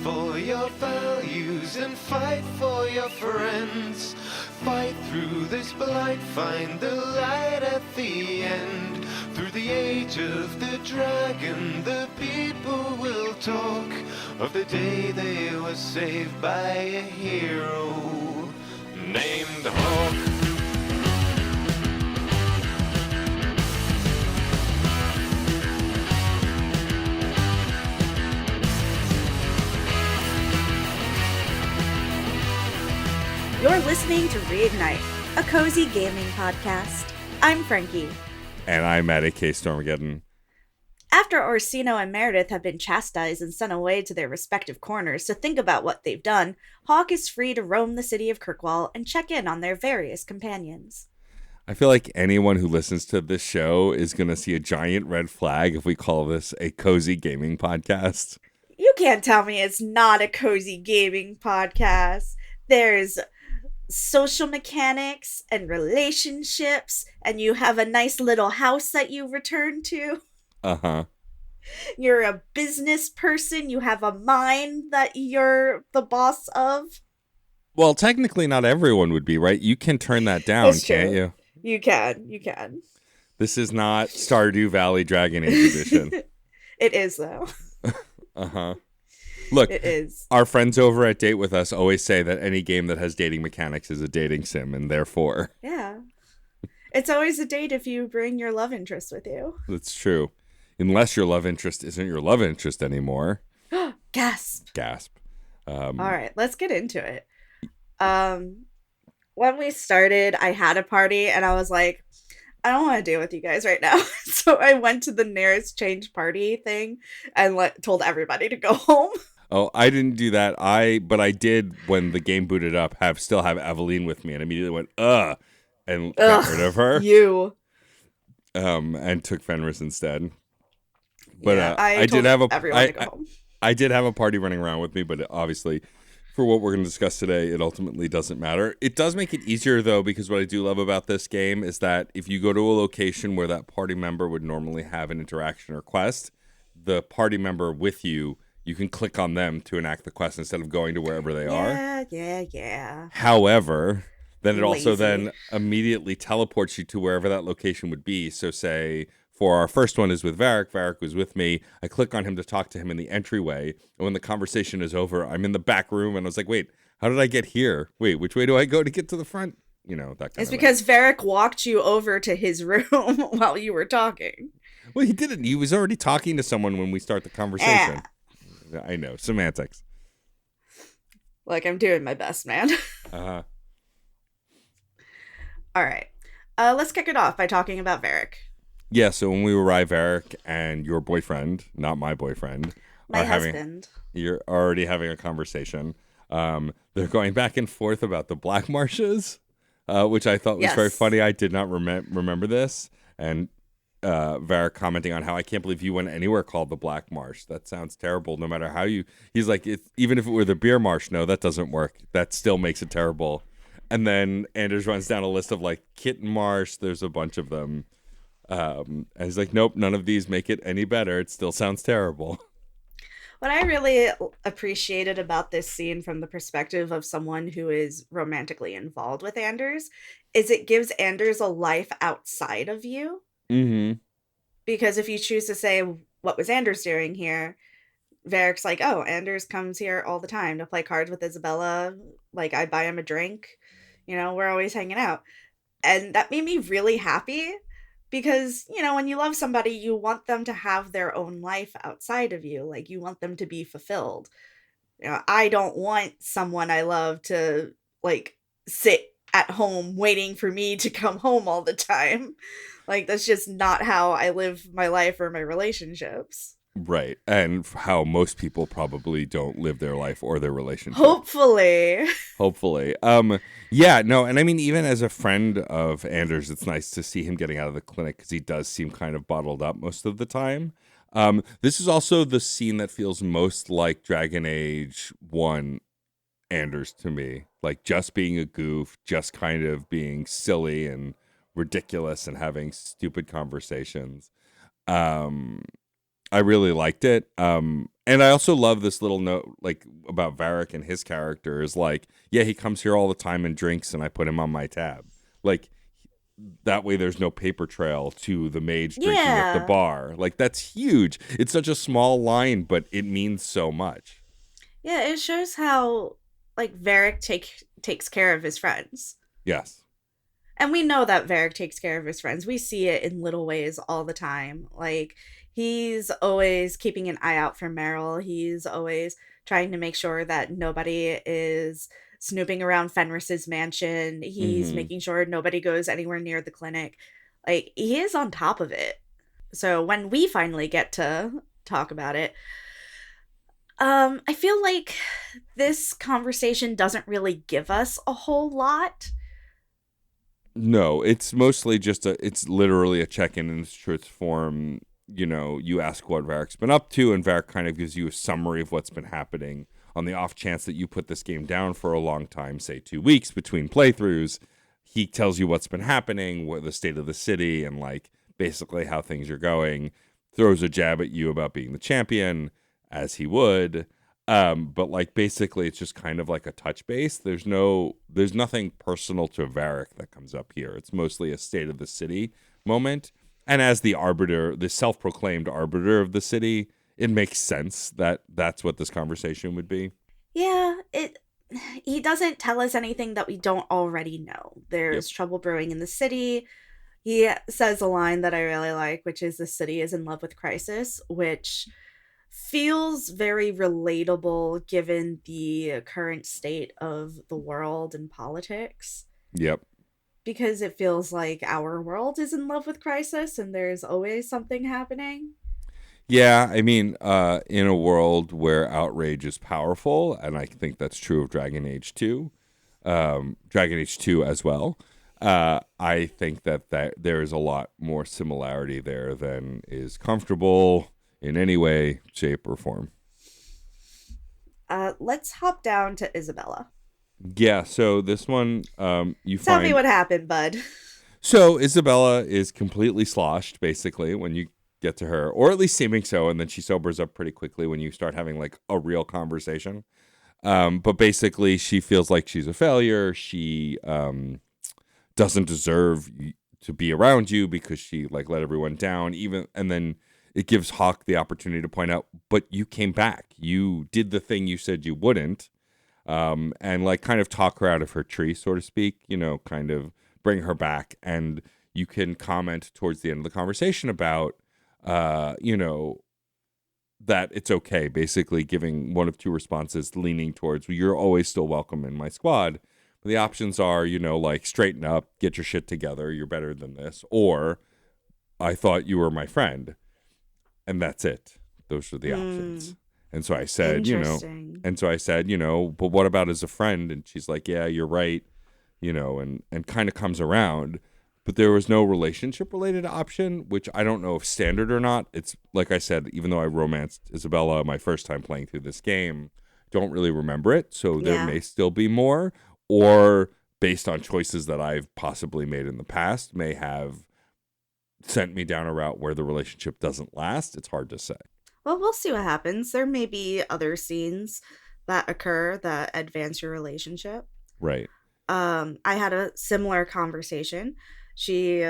for your values and fight for your friends. Fight through this blight, find the light at the end. Through the age of the dragon, the people will talk of the day they were saved by a hero named Hawk. You're listening to Reignite, a cozy gaming podcast. I'm Frankie. And I'm Maddie K. Stormageddon. After Orsino and Meredith have been chastised and sent away to their respective corners to think about what they've done, Hawk is free to roam the city of Kirkwall and check in on their various companions. I feel like anyone who listens to this show is going to see a giant red flag if we call this a cozy gaming podcast. You can't tell me it's not a cozy gaming podcast. There's social mechanics and relationships, and you have a nice little house that you return to. Uh-huh. You're a business person. You have a mine that you're the boss of. Well, technically not everyone would be, right? You can turn that down, can't you? You can. This is not Stardew Valley Dragon Age edition. It is, though. Uh-huh. Look, it is. Our friends over at Date With Us always say that any game that has dating mechanics is a dating sim, and therefore... Yeah. It's always a date if you bring your love interest with you. That's true. Unless your love interest isn't your love interest anymore. Gasp. All right, let's get into it. When we started, I had a party, and I was like, I don't want to deal with you guys right now. So I went to the nearest change party thing and told everybody to go home. Oh, I didn't do that. But I did when the game booted up. Still have Eveline with me, and immediately went and got rid of her. And took Fenris instead. But yeah, I did have everyone to go home. I did have a party running around with me, but obviously, for what we're going to discuss today, it ultimately doesn't matter. It does make it easier though, because what I do love about this game is that if you go to a location where that party member would normally have an interaction or quest, the party member with you can click on them to enact the quest instead of going to wherever they are. Yeah. However, then it also then immediately teleports you to wherever that location would be. So say for our first one is with Varric. Varric was with me. I click on him to talk to him in the entryway. And when the conversation is over, I'm in the back room and I was like, wait, how did I get here? Wait, which way do I go to get to the front? You know, that kind of It's because Varric walked you over to his room while you were talking. Well, he didn't. He was already talking to someone when we start the conversation. I know. Semantics. Like, I'm doing my best, man. Uh-huh. All right. Let's kick it off by talking about Varric. Yeah, so when we arrive, Varric and your boyfriend, not my boyfriend, my husband. You're already having a conversation. They're going back and forth about the Black Marshes, which I thought was very funny. I did not remember this. And Varric commenting on how I can't believe you went anywhere called the Black Marsh. That sounds terrible. No matter how he's like, even if it were the Beer Marsh, no, that doesn't work. That still makes it terrible. And then Anders runs down a list of like Kitten Marsh. There's a bunch of them. And he's like, nope, none of these make it any better. It still sounds terrible. What I really appreciated about this scene from the perspective of someone who is romantically involved with Anders is it gives Anders a life outside of you. Mm-hmm. Because if you choose to say, what was Anders doing here? Varric's like, oh, Anders comes here all the time to play cards with Isabella. Like, I buy him a drink. You know, we're always hanging out. And that made me really happy. Because, you know, when you love somebody, you want them to have their own life outside of you. Like, you want them to be fulfilled. You know, I don't want someone I love to, like, sit at home waiting for me to come home all the time. Like, that's just not how I live my life or my relationships. Right. And how most people probably don't live their life or their relationship. Hopefully. Yeah, no, and I mean, even as a friend of Anders, it's nice to see him getting out of the clinic because he does seem kind of bottled up most of the time. This is also the scene that feels most like Dragon Age 1 Anders to me. Like, just being a goof, just kind of being silly and ridiculous and having stupid conversations. I really liked it. And I also love this little note, like, about Varric and his character is like, yeah, he comes here all the time and drinks, and I put him on my tab. Like, that way there's no paper trail to the mage drinking at the bar. Like, that's huge. It's such a small line, but it means so much. Yeah, it shows how, like, Varric takes care of his friends. Yes. And we know that Varric takes care of his friends. We see it in little ways all the time. Like, he's always keeping an eye out for Meryl. He's always trying to make sure that nobody is snooping around Fenris's mansion. He's making sure nobody goes anywhere near the clinic. Like, he is on top of it. So when we finally get to talk about it, I feel like this conversation doesn't really give us a whole lot. No, it's mostly just it's literally a check-in in its truth form. You know, you ask what Varric's been up to, and Varric kind of gives you a summary of what's been happening. On the off chance that you put this game down for a long time, say 2 weeks between playthroughs, he tells you what's been happening, what the state of the city, and like basically how things are going. Throws a jab at you about being the champion, as he would. But like basically it's just kind of like a touch base. There's nothing personal to Varric that comes up here. It's mostly a state of the city moment. And as the arbiter, the self-proclaimed arbiter of the city, it makes sense that that's what this conversation would be. Yeah, he doesn't tell us anything that we don't already know. There's trouble brewing in the city. He says a line that I really like, which is the city is in love with crisis, which feels very relatable given the current state of the world and politics. Yep. Because it feels like our world is in love with crisis and there's always something happening. Yeah, I mean, in a world where outrage is powerful, and I think that's true of Dragon Age 2, Dragon Age 2 as well, I think that there is a lot more similarity there than is comfortable in any way, shape, or form. Let's hop down to Isabella. Yeah, so this one, Tell me what happened, bud. So Isabella is completely sloshed, basically, when you get to her, or at least seeming so, and then she sobers up pretty quickly when you start having, like, a real conversation. But basically, she feels like she's a failure. She doesn't deserve to be around you because she, like, let everyone down. And then it gives Hawke the opportunity to point out, but you came back. You did the thing you said you wouldn't. And like kind of talk her out of her tree, so to speak, you know, kind of bring her back. And you can comment towards the end of the conversation about, you know, that it's okay, basically giving one of two responses, leaning towards, well, you're always still welcome in my squad. But the options are, you know, like straighten up, get your shit together, you're better than this. Or I thought you were my friend. And that's it. Those are the options. And so I said, you know, but what about as a friend? And she's like, yeah, you're right, you know, and kind of comes around. But there was no relationship related option, which I don't know if standard or not. It's like I said, even though I romanced Isabella my first time playing through this game, don't really remember it. So there may still be more, or based on choices that I've possibly made in the past, may have sent me down a route where the relationship doesn't last. It's hard to say. Well, we'll see what happens. There may be other scenes that occur that advance your relationship. Right. I had a similar conversation. She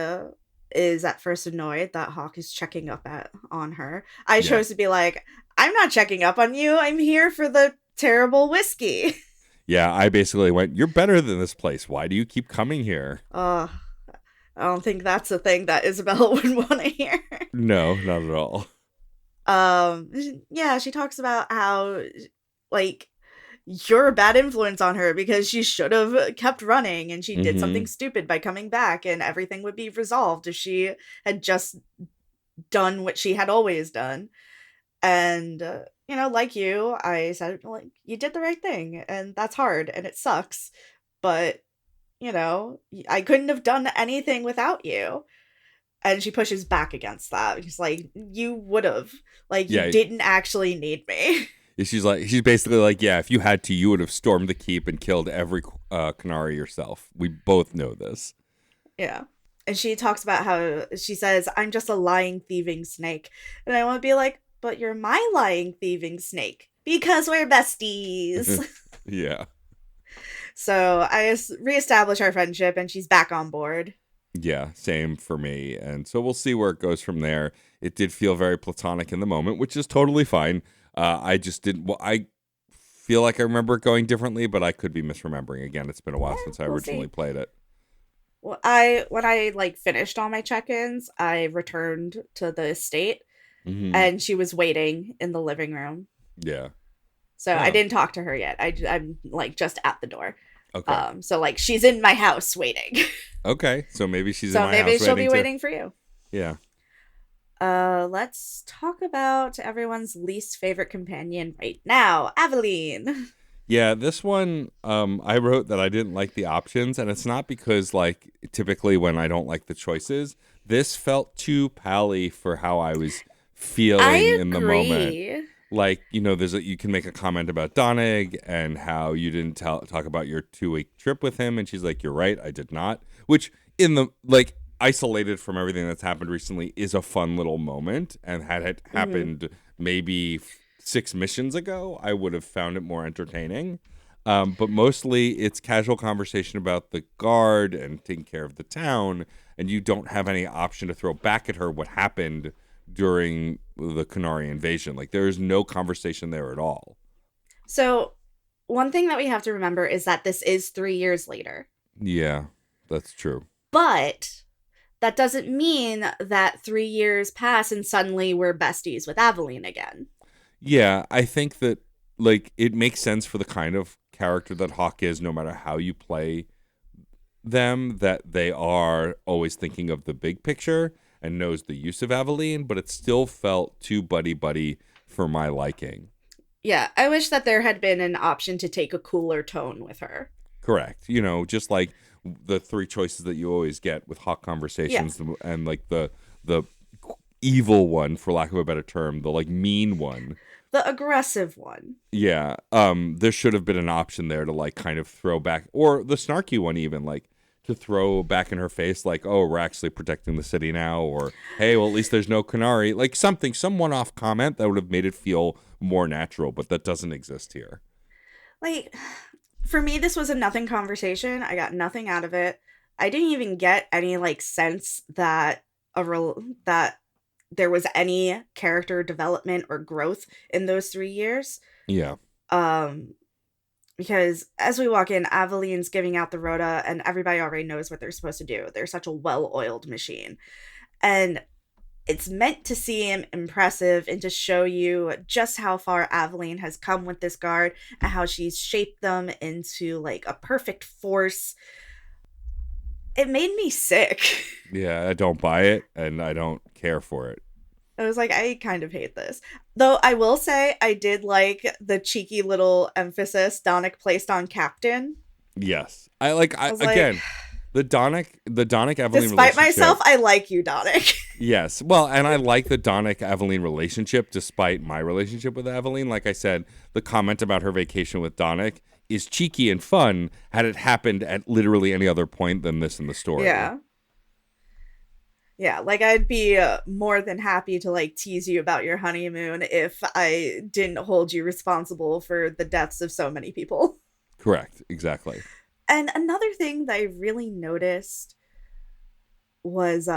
is at first annoyed that Hawke is checking up on her. I chose to be like, I'm not checking up on you. I'm here for the terrible whiskey. Yeah, I basically went, you're better than this place. Why do you keep coming here? I don't think that's a thing that Isabella would want to hear. No, not at all. Yeah, she talks about how, like, you're a bad influence on her because she should have kept running and she did something stupid by coming back and everything would be resolved if she had just done what she had always done. And, you know, like you, I said, like, you did the right thing and that's hard and it sucks, but, you know, I couldn't have done anything without you. And she pushes back against that. She's like, you would have. Like, you didn't actually need me. She's basically like, yeah, if you had to, you would have stormed the keep and killed every Qunari yourself. We both know this. Yeah. And she talks about how, she says, I'm just a lying, thieving snake. And I want to be like, but you're my lying, thieving snake because we're besties. Yeah. So I reestablish our friendship, and she's back on board. Yeah, same for me. And so we'll see where it goes from there. It did feel very platonic in the moment, which is totally fine. I just didn't. Well, I feel like I remember it going differently, but I could be misremembering. Again, it's been a while since I originally played it. Well, when I like finished all my check-ins, I returned to the estate, and she was waiting in the living room. Yeah. So I didn't talk to her yet. I'm like just at the door. Okay. So like she's in my house waiting. Okay. So maybe she's in my house. So maybe she'll be waiting for you. Yeah. Let's talk about everyone's least favorite companion right now, Aveline. Yeah, this one, I wrote that I didn't like the options, and it's not because, like, typically when I don't like the choices, this felt too pally for how I was feeling in the moment. Like, you know, you can make a comment about Donnig and how you didn't talk about your 2-week trip with him, and she's like, you're right, I did not. Which, in the, like, isolated from everything that's happened recently, is a fun little moment, and had it happened maybe 6 missions ago, I would have found it more entertaining. But mostly it's casual conversation about the guard and taking care of the town, and you don't have any option to throw back at her what happened during the Qunari invasion. Like, there is no conversation there at all. So one thing that we have to remember is that this is 3 years later. Yeah, that's true. But that doesn't mean that 3 years pass and suddenly we're besties with Aveline again. Yeah, I think that, like, it makes sense for the kind of character that Hawke is, no matter how you play them, that they are always thinking of the big picture and knows the use of Aveline, but it still felt too buddy-buddy for my liking. Yeah, I wish that there had been an option to take a cooler tone with her. Correct. You know, just like the 3 choices that you always get with Hawke conversations, and like the evil one, for lack of a better term, the like mean one. The aggressive one. Yeah. There should have been an option there to like kind of throw back, or the snarky one even, like to throw back in her face, like, oh, we're actually protecting the city now, or hey, well, at least there's no Qunari, like some one-off comment that would have made it feel more natural, but that doesn't exist here. Like, for me, this was a nothing conversation. I got nothing out of it. I didn't even get any like sense that that there was any character development or growth in those 3 years. Yeah. Because as we walk in, Aveline's giving out the rota, and everybody already knows what they're supposed to do. They're such a well-oiled machine. And it's meant to seem impressive and to show you just how far Aveline has come with this guard and how she's shaped them into like a perfect force. It made me sick. Yeah, I don't buy it, and I don't care for it. I was like, I kind of hate this. Though I will say I did like the cheeky little emphasis Donnig placed on Captain. Yes. Again, the Donnig Aveline relationship. Despite myself, I like you, Donnig. Yes. Well, and I like the Donnig Aveline relationship despite my relationship with Aveline. Like I said, the comment about her vacation with Donnig is cheeky and fun had it happened at literally any other point than this in the story. Yeah. Yeah, like I'd be more than happy to like tease you about your honeymoon if I didn't hold you responsible for the deaths of so many people. Correct, exactly. And another thing that I really noticed was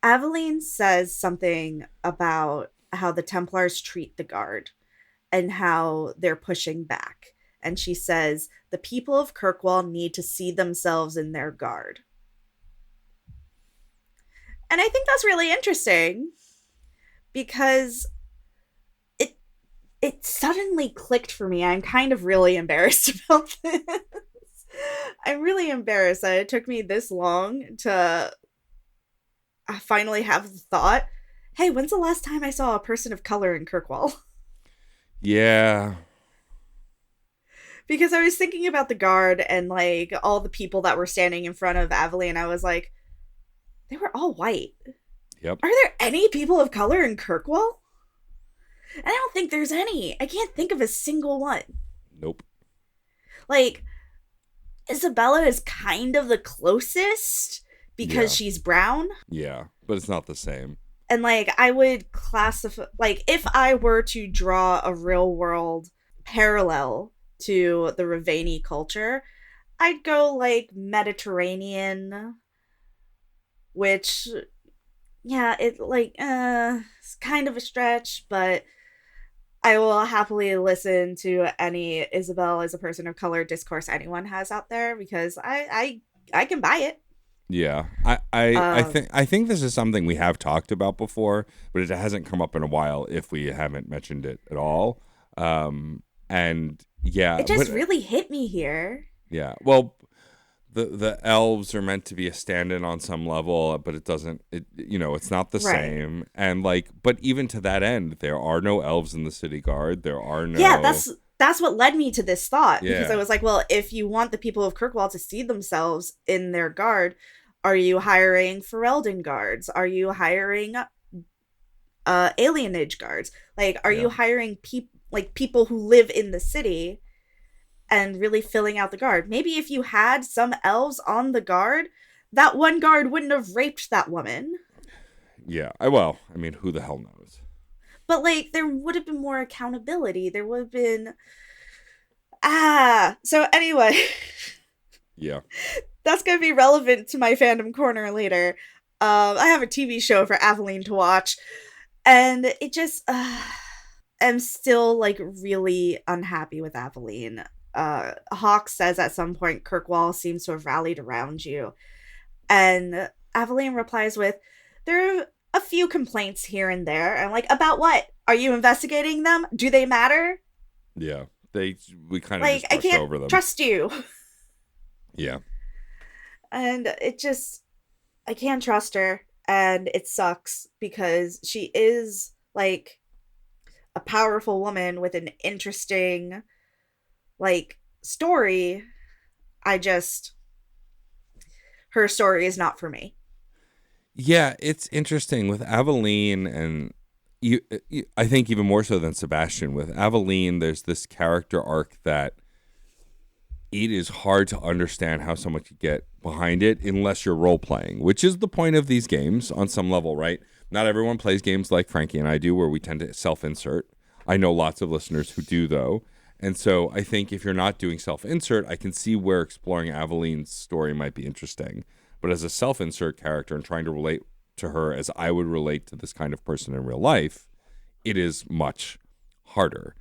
Aveline says something about how the Templars treat the guard and how they're pushing back. And she says, the people of Kirkwall need to see themselves in their guard. And I think that's really interesting because it suddenly clicked for me. I'm kind of really embarrassed about this. I'm really embarrassed that it took me this long to finally have the thought, hey, when's the last time I saw a person of color in Kirkwall? Yeah. Because I was thinking about the guard and like all the people that were standing in front of Aveline. I was like, they were all white. Yep. Are there any people of color in Kirkwall? And I don't think there's any. I can't think of a single one. Nope. Like, Isabella is kind of the closest because she's brown. Yeah, but it's not the same. And like I would classify, like if I were to draw a real world parallel to the Rivaini culture, I'd go like Mediterranean, which yeah, it like it's kind of a stretch, but I will happily listen to any Isabel as a person of color discourse anyone has out there, because I can buy it. Yeah, I think this is something we have talked about before, but it hasn't come up in a while if we haven't mentioned it at all. And yeah, it just really hit me here. Yeah, well, the elves are meant to be a stand-in on some level, but it doesn't. It's not the same. And like, but even to that end, there are no elves in the city guard. There are no. Yeah, that's what led me to this thought, because I was like, well, if you want the people of Kirkwall to see themselves in their guard, are you hiring Ferelden guards? Are you hiring alienage guards? Like, are you hiring people who live in the city and really filling out the guard? Maybe if you had some elves on the guard, that one guard wouldn't have raped that woman. Yeah, well, I mean, who the hell knows? But like, there would have been more accountability. There would have been so anyway. Yeah. That's going to be relevant to my fandom corner later. I have a TV show for Aveline to watch, and it just I'm still like really unhappy with Aveline. Hawk says at some point Kirkwall seems to have rallied around you, and Aveline replies with, there are a few complaints here and there. And like, about what? Are you investigating them? Do they matter? Yeah, we kind of like, just brushed over them. I can't trust you. Yeah. And I can't trust her, and it sucks because she is like a powerful woman with an interesting like story. Her story is not for me. Yeah, it's interesting with Aveline, and I think even more so than Sebastian. With Aveline, there's this character arc that it is hard to understand how someone could get behind it unless you're role playing, which is the point of these games on some level, right? Not everyone plays games like Frankie and I do, where we tend to self-insert. I know lots of listeners who do, though. And so I think if you're not doing self-insert, I can see where exploring Aveline's story might be interesting. But as a self-insert character and trying to relate to her as I would relate to this kind of person in real life, it is much harder.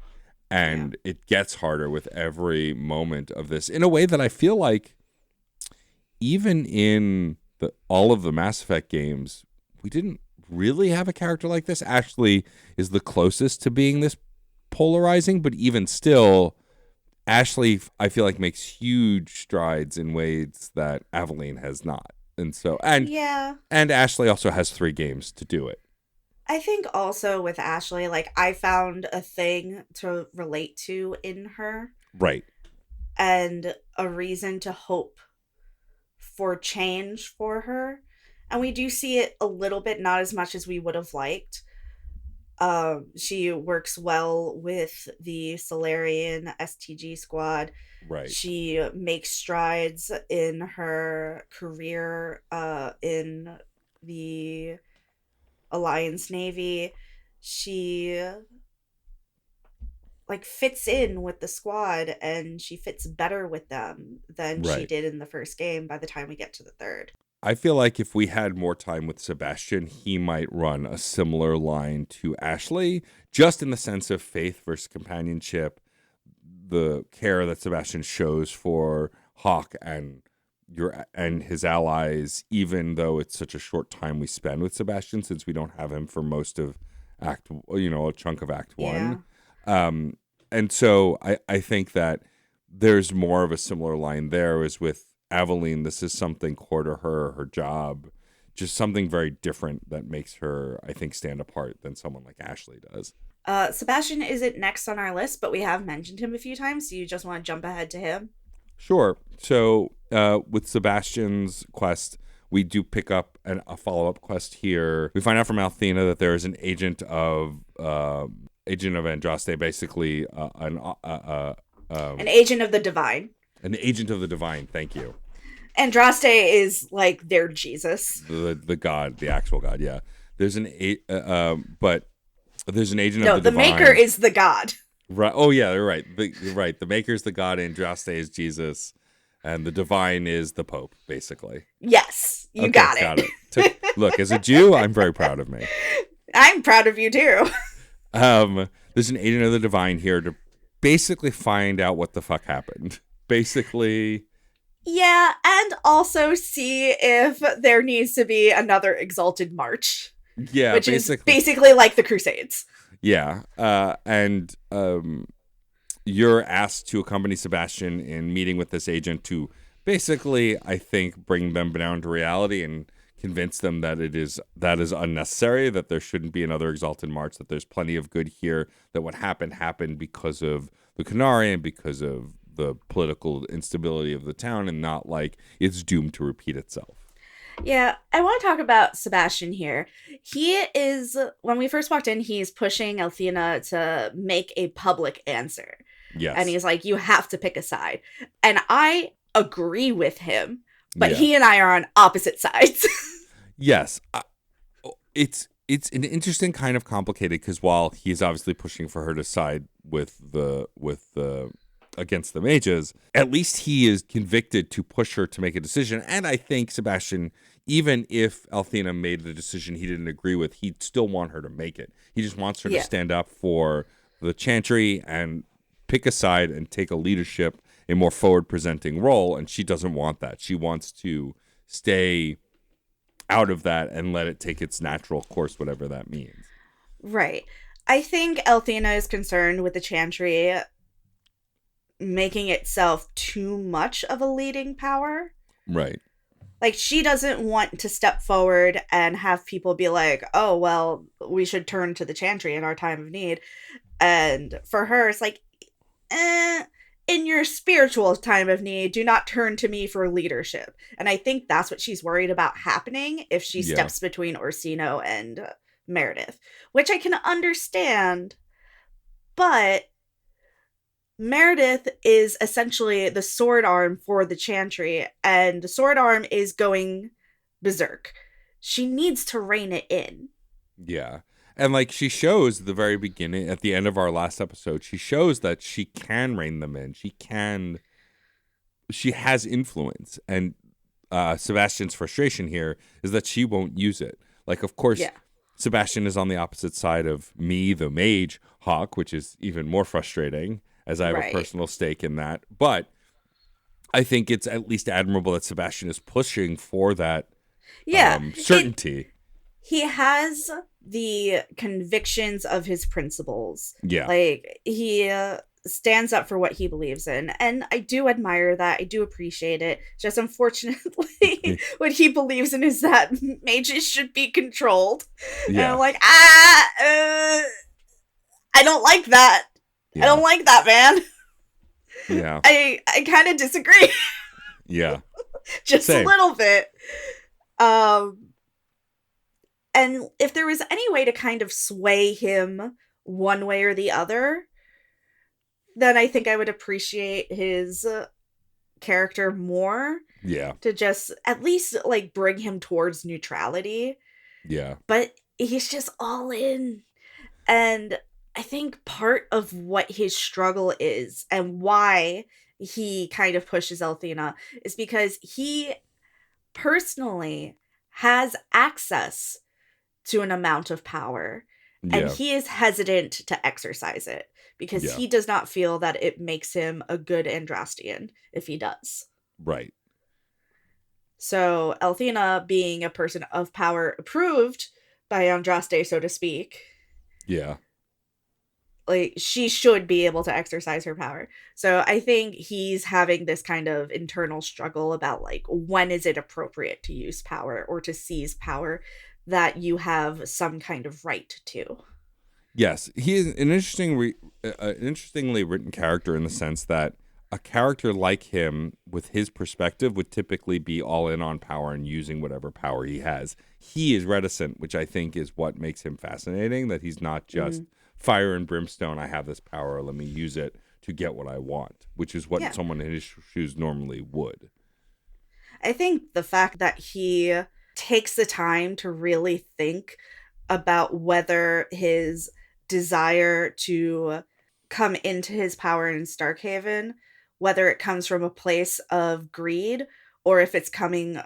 And it gets harder with every moment of this in a way that I feel like even in all of the Mass Effect games, we didn't really have a character like this. Ashley is the closest to being this polarizing, but even still, Ashley, I feel like, makes huge strides in ways that Aveline has not. And so, and Ashley also has 3 games to do it. I think also with Ashley, like, I found a thing to relate to in her. Right. And a reason to hope for change for her. And we do see it a little bit, not as much as we would have liked. She works well with the Solarian STG squad. Right. She makes strides in her career in the Alliance Navy. She like fits in with the squad, and she fits better with them than she did in the first game by the time we get to the third. I feel like if we had more time with Sebastian, he might run a similar line to Ashley, just in the sense of faith versus companionship, the care that Sebastian shows for Hawk and his allies, even though it's such a short time we spend with Sebastian, since we don't have him for most of a chunk of Act 1. And so I think that there's more of a similar line there as with Aveline. This is something core to her job, just something very different that makes her, I think, stand apart than someone like Ashley does. Sebastian isn't next on our list, but we have mentioned him a few times, so you just want to jump ahead to him? Sure. So with Sebastian's quest, we do pick up a follow-up quest here. We find out from Althena that there is an agent of Andraste, basically an agent of the Divine. An agent of the Divine, thank you. Andraste is like their Jesus. The god, the actual god, yeah. there's but there's an agent No, of the the divine. maker is the god. Right. Oh yeah, you're right. You're right. The maker is the god, Andraste is Jesus, and the divine is the Pope, basically. Yes, you got it. Look, as a Jew, I'm very proud of me. I'm proud of you too. There's an agent of the divine here to basically find out what the fuck happened. Basically. Yeah, and also see if there needs to be another exalted march. Yeah, which is basically like the Crusades. Yeah, and you're asked to accompany Sebastian in meeting with this agent to basically, I think, bring them down to reality and convince them that that is unnecessary, that there shouldn't be another exalted march, that there's plenty of good here, that what happened because of the Qunari and because of the political instability of the town, and not like it's doomed to repeat itself. Yeah, I want to talk about Sebastian here. He is, when we first walked in, he's pushing Althena to make a public answer. Yes. And he's like, you have to pick a side. And I agree with him, but he and I are on opposite sides. Yes. It's an interesting kind of complicated, because while he's obviously pushing for her to side with the against the mages, at least he is convicted to push her to make a decision. And I think Sebastian, even if Althena made the decision he didn't agree with, he'd still want her to make it. He just wants her to stand up for the Chantry and pick a side and take a leadership, a more forward presenting role. And she doesn't want that. She wants to stay out of that and let it take its natural course, whatever that means. Right. I think Althena is concerned with the Chantry making itself too much of a leading power. Right. Like, she doesn't want to step forward and have people be like, oh, well, we should turn to the Chantry in our time of need. And for her, it's like, in your spiritual time of need, do not turn to me for leadership. And I think that's what she's worried about happening if she steps between Orsino and Meredith, which I can understand. But Meredith is essentially the sword arm for the Chantry, and the sword arm is going berserk. She needs to rein it in. Yeah. And like she shows at the very beginning, at the end of our last episode, she shows that she can rein them in. She has influence. And Sebastian's frustration here is that she won't use it. Like, of course, Sebastian is on the opposite side of me, the mage, Hawk, which is even more frustrating, as I have a personal stake in that. But I think it's at least admirable that Sebastian is pushing for that certainty. He has the convictions of his principles. Yeah. Like, he stands up for what he believes in. And I do admire that. I do appreciate it. Just unfortunately, what he believes in is that mages should be controlled. Yeah. And I'm like, I don't like that. Yeah. I don't like that, man. Yeah. I kind of disagree. Yeah. Just a little bit. And if there was any way to kind of sway him one way or the other, then I think I would appreciate his character more. Yeah. To just at least like bring him towards neutrality. Yeah. But he's just all in. And I think part of what his struggle is and why he kind of pushes Althena is because he personally has access to an amount of power, and he is hesitant to exercise it because he does not feel that it makes him a good Andrastian if he does. Right. So Althena, being a person of power approved by Andraste, so to speak, like, she should be able to exercise her power. So I think he's having this kind of internal struggle about, like, when is it appropriate to use power or to seize power that you have some kind of right to. Yes, he is an interestingly written character in the sense that a character like him, with his perspective, would typically be all in on power and using whatever power he has. He is reticent, which I think is what makes him fascinating, that he's not just fire and brimstone, I have this power, let me use it to get what I want, which is what someone in his shoes normally would. I think the fact that he takes the time to really think about whether his desire to come into his power in Starkhaven, whether it comes from a place of greed or if it's coming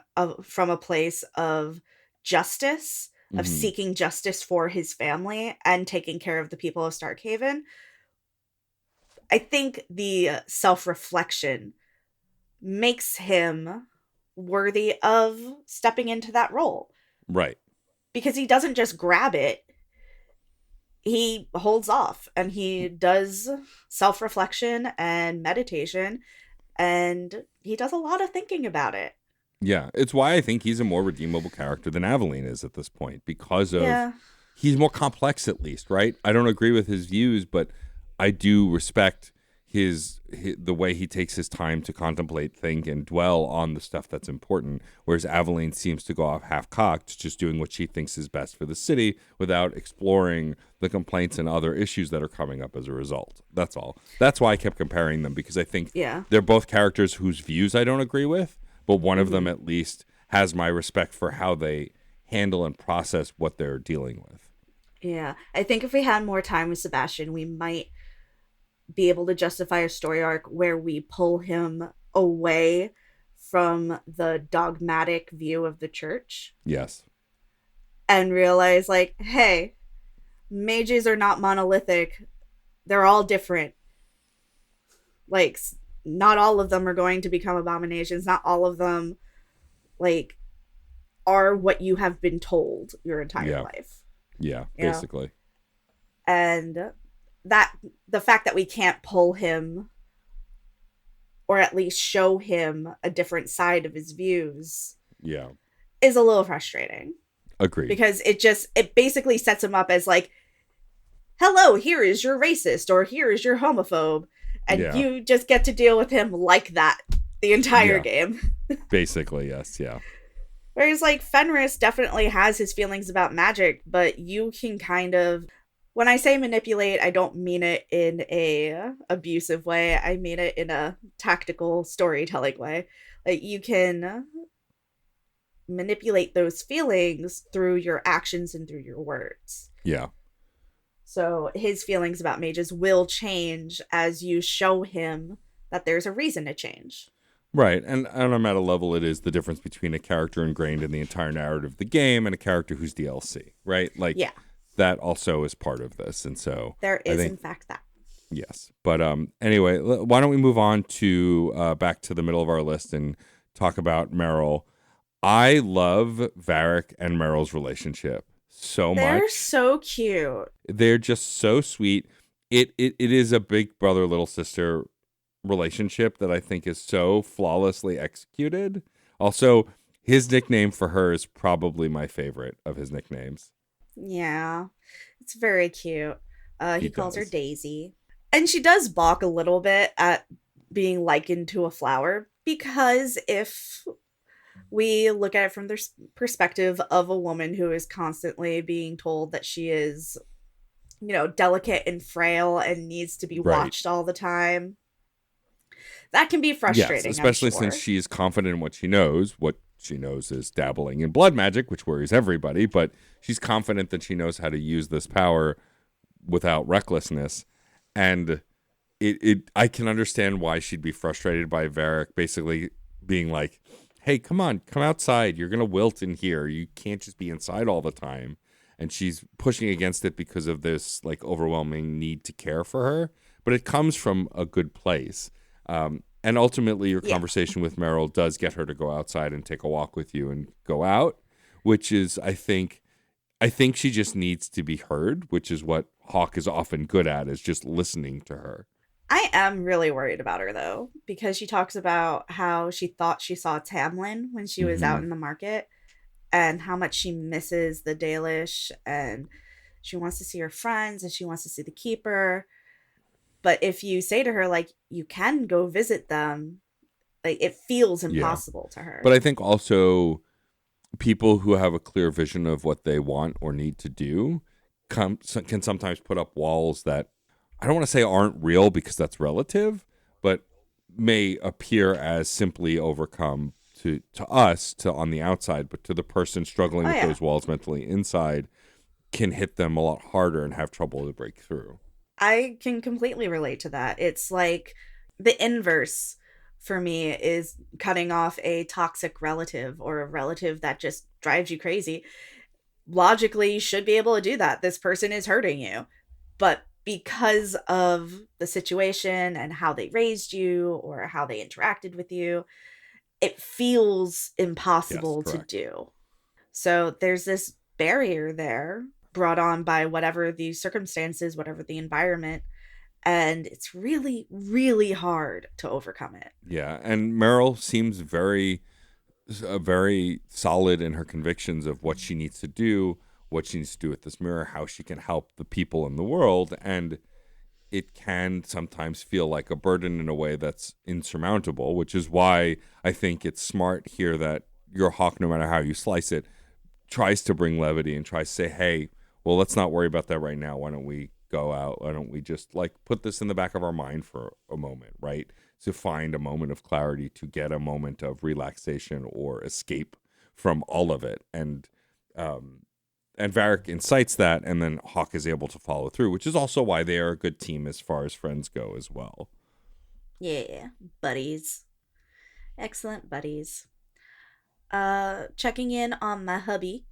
from a place of justice, of seeking justice for his family and taking care of the people of Starkhaven. I think the self-reflection makes him worthy of stepping into that role. Right. Because he doesn't just grab it. He holds off and he does self-reflection and meditation, and he does a lot of thinking about it. Yeah, it's why I think he's a more redeemable character than Aveline is at this point, because of he's more complex, at least, right? I don't agree with his views, but I do respect the way he takes his time to contemplate, think, and dwell on the stuff that's important, whereas Aveline seems to go off half-cocked, just doing what she thinks is best for the city without exploring the complaints and other issues that are coming up as a result. That's all. That's why I kept comparing them, because I think they're both characters whose views I don't agree with, but one of them at least has my respect for how they handle and process what they're dealing with. Yeah, I think if we had more time with Sebastian, we might be able to justify a story arc where we pull him away from the dogmatic view of the church. Yes. And realize, like, hey, mages are not monolithic. They're all different. Like, not all of them are going to become abominations. Not all of them, like, are what you have been told your entire life. Yeah, basically. And that the fact that we can't pull him or at least show him a different side of his views is a little frustrating. Agreed. Because it basically sets him up as like, hello, here is your racist or here is your homophobe, and you just get to deal with him like that the entire game. Basically, yes. Whereas like Fenris definitely has his feelings about magic, but you can kind of, when I say manipulate, I don't mean it in a abusive way. I mean it in a tactical storytelling way. Like, you can manipulate those feelings through your actions and through your words. Yeah. So his feelings about mages will change as you show him that there's a reason to change. Right. And on a meta level, it is the difference between a character ingrained in the entire narrative of the game and a character who's DLC, right? Like, that also is part of this. And so there is, in fact, that. Yes. But anyway, why don't we move on to back to the middle of our list and talk about Meryl. I love Varric and Meryl's relationship so much. They're so cute. They're just so sweet. It is a big brother, little sister relationship that I think is so flawlessly executed. Also, his nickname for her is probably my favorite of his nicknames. Yeah, it's very cute. He calls her Daisy. And she does balk a little bit at being likened to a flower, because if we look at it from the perspective of a woman who is constantly being told that she is, you know, delicate and frail and needs to be watched all the time, that can be frustrating. Yes, especially since she is confident in what she knows. What she knows is dabbling in blood magic, which worries everybody, but she's confident that she knows how to use this power without recklessness. And I can understand why she'd be frustrated by Varric basically being like, hey, come on, come outside. You're going to wilt in here. You can't just be inside all the time. And she's pushing against it because of this like overwhelming need to care for her. But it comes from a good place. And ultimately, your conversation with Meryl does get her to go outside and take a walk with you and go out, which is, I think she just needs to be heard, which is what Hawke is often good at, is just listening to her. I am really worried about her, though, because she talks about how she thought she saw Tamlin when she was out in the market and how much she misses the Dalish, and she wants to see her friends and she wants to see the Keeper. But if you say to her, like, you can go visit them, like, it feels impossible to her. But I think also people who have a clear vision of what they want or need to do can sometimes put up walls that I don't want to say aren't real, because that's relative, but may appear as simply overcome to us on the outside, but to the person struggling with those walls mentally inside, can hit them a lot harder and have trouble to break through. I can completely relate to that. It's like the inverse for me is cutting off a toxic relative or a relative that just drives you crazy. Logically, you should be able to do that. This person is hurting you. But because of the situation and how they raised you or how they interacted with you, it feels impossible to do. So there's this barrier there brought on by whatever the circumstances, whatever the environment, and it's really, really hard to overcome it. Yeah, and Meryl seems very solid in her convictions of what she needs to do, what she needs to do with this mirror, how she can help the people in the world, and it can sometimes feel like a burden in a way that's insurmountable, which is why I think it's smart here that your Hawk, no matter how you slice it, tries to bring levity and tries to say, hey, well, let's not worry about that right now. Why don't we go out? Why don't we just like put this in the back of our mind for a moment, right? To find a moment of clarity, to get a moment of relaxation or escape from all of it. And Varric incites that, and then Hawk is able to follow through, which is also why they are a good team as far as friends go as well. Yeah, buddies. Excellent buddies. Checking in on my hubby.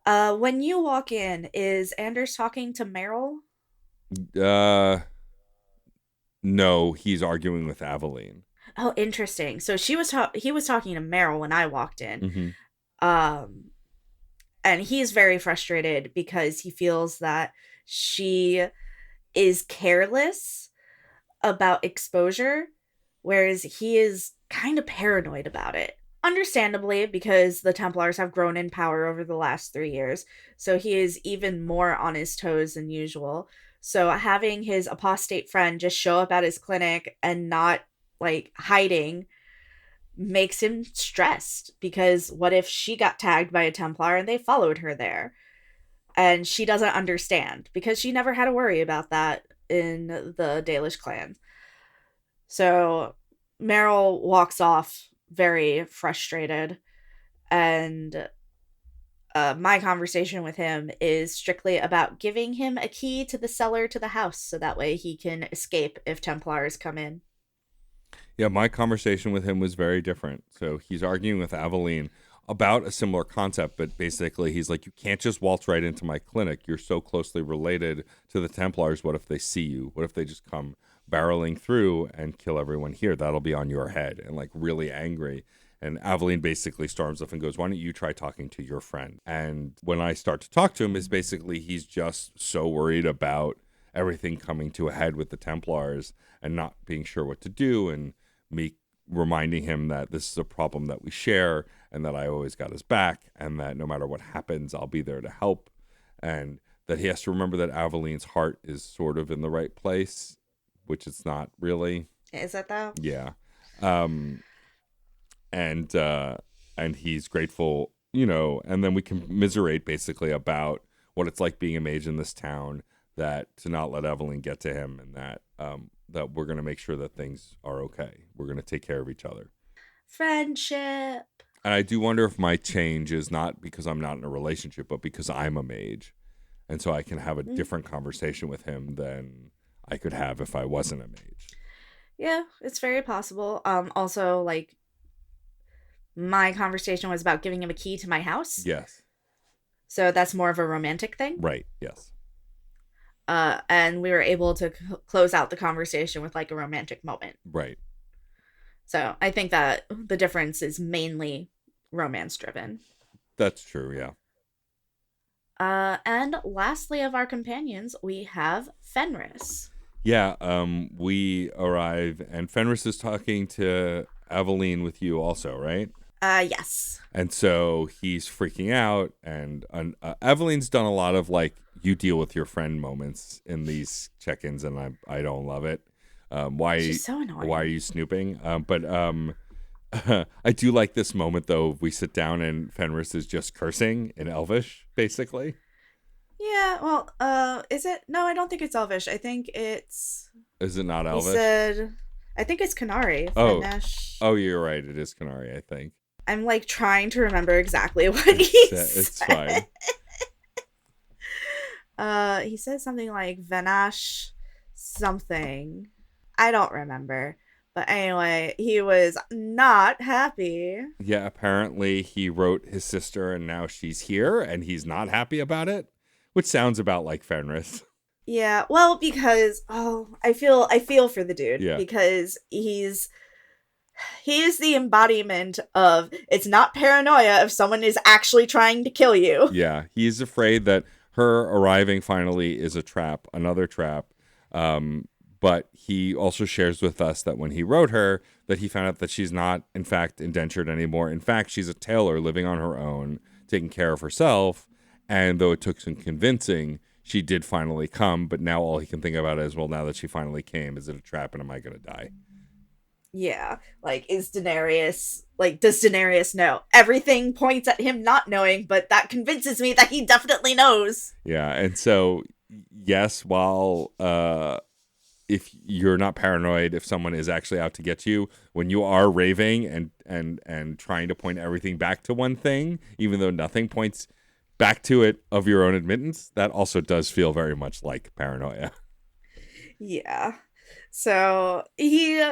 When you walk in, is Anders talking to Meryl? No, he's arguing with Aveline. Oh, interesting. So he was talking to Meryl when I walked in. Mm-hmm. And he's very frustrated because he feels that she is careless about exposure, whereas he is kind of paranoid about it. Understandably, because the Templars have grown in power over the last 3 years, so he is even more on his toes than usual. So having his apostate friend just show up at his clinic and not, like, hiding makes him stressed, because what if she got tagged by a Templar and they followed her there? And she doesn't understand, because she never had to worry about that in the Dalish clan. So Meryl walks off very frustrated, and my conversation with him is strictly about giving him a key to the cellar to the house so that way he can escape if Templars come in. Yeah, my conversation with him was very different. So he's arguing with Aveline about a similar concept, but basically he's like, you can't just waltz right into my clinic. You're so closely related to the Templars. What if they see you? What if they just come barreling through and kill everyone here? That'll be on your head, and like really angry. And Aveline basically storms up and goes, why don't you try talking to your friend? And when I start to talk to him, is basically he's just so worried about everything coming to a head with the Templars and not being sure what to do, and me reminding him that this is a problem that we share and that I always got his back and that no matter what happens, I'll be there to help, and that he has to remember that Aveline's heart is sort of in the right place, which it's not really. Is it though? Yeah. And he's grateful, you know, and then we can commiserate basically about what it's like being a mage in this town, that to not let Aveline get to him, and that that we're going to make sure that things are okay. We're going to take care of each other. Friendship. And I do wonder if my change is not because I'm not in a relationship, but because I'm a mage. And so I can have a different conversation with him than I could have if I wasn't a mage. Yeah, it's very possible. Also, like, my conversation was about giving him a key to my house. Yes. So that's more of a romantic thing. Right, yes. And we were able to close out the conversation with like a romantic moment. Right. So I think that the difference is mainly romance driven. That's true, yeah. And lastly of our companions, we have Fenris. Yeah, we arrive and Fenris is talking to Aveline with you also, right? Yes. And so he's freaking out, and Aveline's done a lot of like, you deal with your friend moments in these check-ins, and I don't love it. She's so annoying. Why are you snooping? But I do like this moment though. We sit down and Fenris is just cursing in Elvish, basically. Yeah, well, is it? No, I don't think it's Elvish. I think it's. Is it not Elvish? He said, I think it's Canary. Oh, you're right. It is Canary, I think. I'm like trying to remember exactly what he said. It's fine. He said something like Vanash something. I don't remember. But anyway, he was not happy. Yeah, apparently he wrote his sister and now she's here and he's not happy about it, which sounds about like Fenris. Yeah, well, because I feel for the dude, Yeah. because he is the embodiment of, it's not paranoia if someone is actually trying to kill you. Yeah, he's afraid that her arriving finally is a trap, another trap. But he also shares with us that when he wrote her, that he found out that she's not, in fact, indentured anymore. In fact, she's a tailor living on her own, taking care of herself. And though it took some convincing, she did finally come. But now all he can think about is, well, now that she finally came, is it a trap and am I going to die? Yeah, like, does Daenerys know? Everything points at him not knowing, but that convinces me that he definitely knows. Yeah, and so, yes, while if you're not paranoid, if someone is actually out to get you, when you are raving and trying to point everything back to one thing, even though nothing points back to it of your own admittance, that also does feel very much like paranoia. Yeah. So he,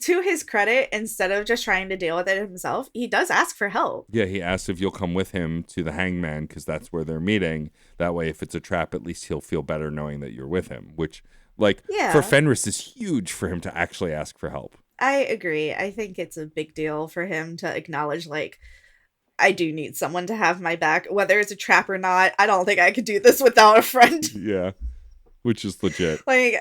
to his credit, instead of just trying to deal with it himself, he does ask for help. Yeah, he asks if you'll come with him to the hangman because that's where they're meeting. That way, if it's a trap, at least he'll feel better knowing that you're with him, which... Like, for Fenris, is huge for him to actually ask for help. I agree. I think it's a big deal for him to acknowledge, like, I do need someone to have my back. Whether it's a trap or not, I don't think I could do this without a friend. Yeah, which is legit. Like,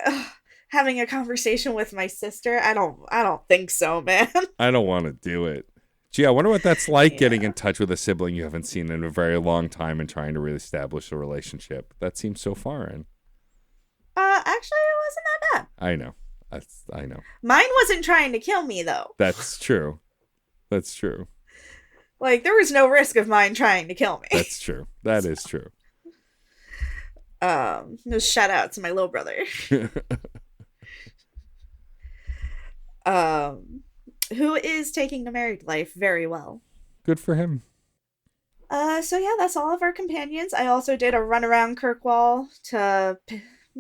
having a conversation with my sister, I don't think so, man. I don't want to do it. Gee, I wonder what that's like, getting in touch with a sibling you haven't seen in a very long time and trying to really establish a relationship. That seems so foreign. Actually, it wasn't that bad. I know. I know. Mine wasn't trying to kill me, though. That's true. That's true. Like, there was no risk of mine trying to kill me. That's true. That is true. Just shout out to my little brother. Who is taking the married life very well. Good for him. So yeah, that's all of our companions. I also did a run around Kirkwall to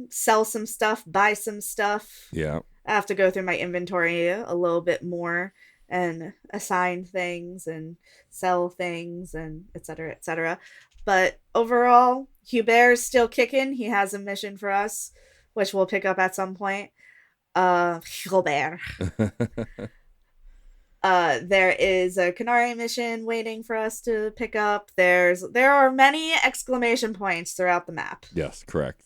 sell some stuff, buy some stuff. Yeah. I have to go through my inventory a little bit more and assign things and sell things and etc. etc. But overall, Hubert's still kicking. He has a mission for us, which we'll pick up at some point. Hubert. There is a Canary mission waiting for us to pick up. There are many exclamation points throughout the map. Yes, correct.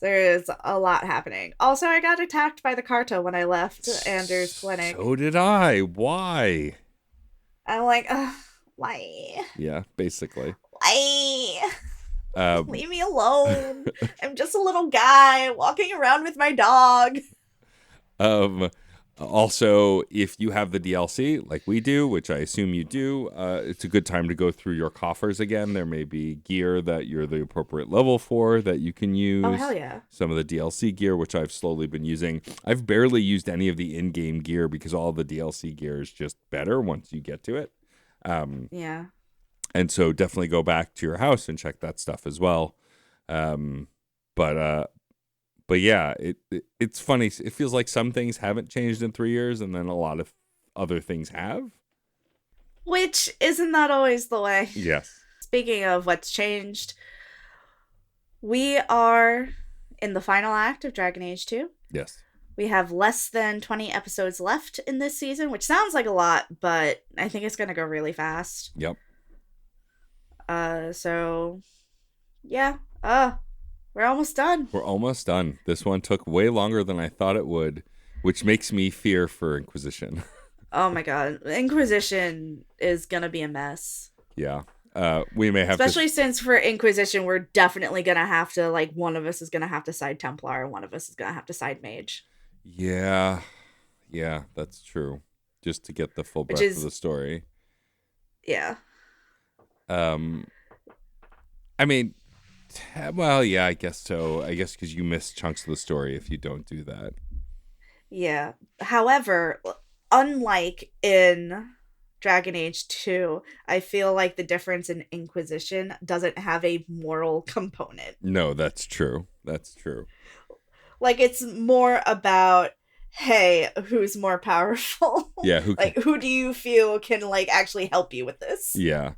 There is a lot happening. Also, I got attacked by the Carta when I left Anders' clinic. So did I. Why? I'm like, why? Yeah, basically. Why? Leave me alone. I'm just a little guy walking around with my dog. Also, if you have the DLC, like we do, which I assume you do, it's a good time to go through your coffers again. There may be gear that you're the appropriate level for that you can use. Oh, hell yeah. Some of the DLC gear, which I've slowly been using. I've barely used any of the in-game gear because all the DLC gear is just better once you get to it. Yeah. And so definitely go back to your house and check that stuff as well. But yeah, it's funny. It feels like some things haven't changed in 3 years, and then a lot of other things have. Which, isn't that always the way? Yes. Speaking of what's changed, we are in the final act of Dragon Age 2. Yes. We have less than 20 episodes left in this season, which sounds like a lot, but I think it's going to go really fast. Yep. So, yeah. We're almost done. We're almost done. This one took way longer than I thought it would, which makes me fear for Inquisition. Oh my god. Inquisition is going to be a mess. Yeah. We may have Especially since for Inquisition, we're definitely going to have to, like, one of us is going to have to side Templar and one of us is going to have to side Mage. Yeah. Yeah, that's true. Just to get the full breadth of the story. Yeah. I mean, well, yeah, I guess so. I guess because you miss chunks of the story if you don't do that. Yeah. However, unlike in Dragon Age 2, I feel like the difference in Inquisition doesn't have a moral component. No, that's true. That's true. Like, it's more about, hey, who's more powerful? Yeah, who do you feel can, like, actually help you with this? Yeah.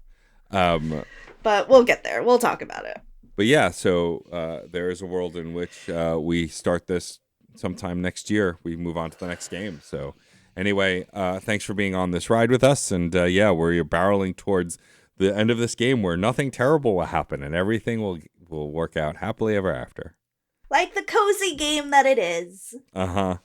But we'll get there. We'll talk about it. But yeah, so there is a world in which we start this sometime next year. We move on to the next game. So anyway, thanks for being on this ride with us. And yeah, we're barreling towards the end of this game where nothing terrible will happen and everything will work out happily ever after. Like the cozy game that it is. Uh-huh.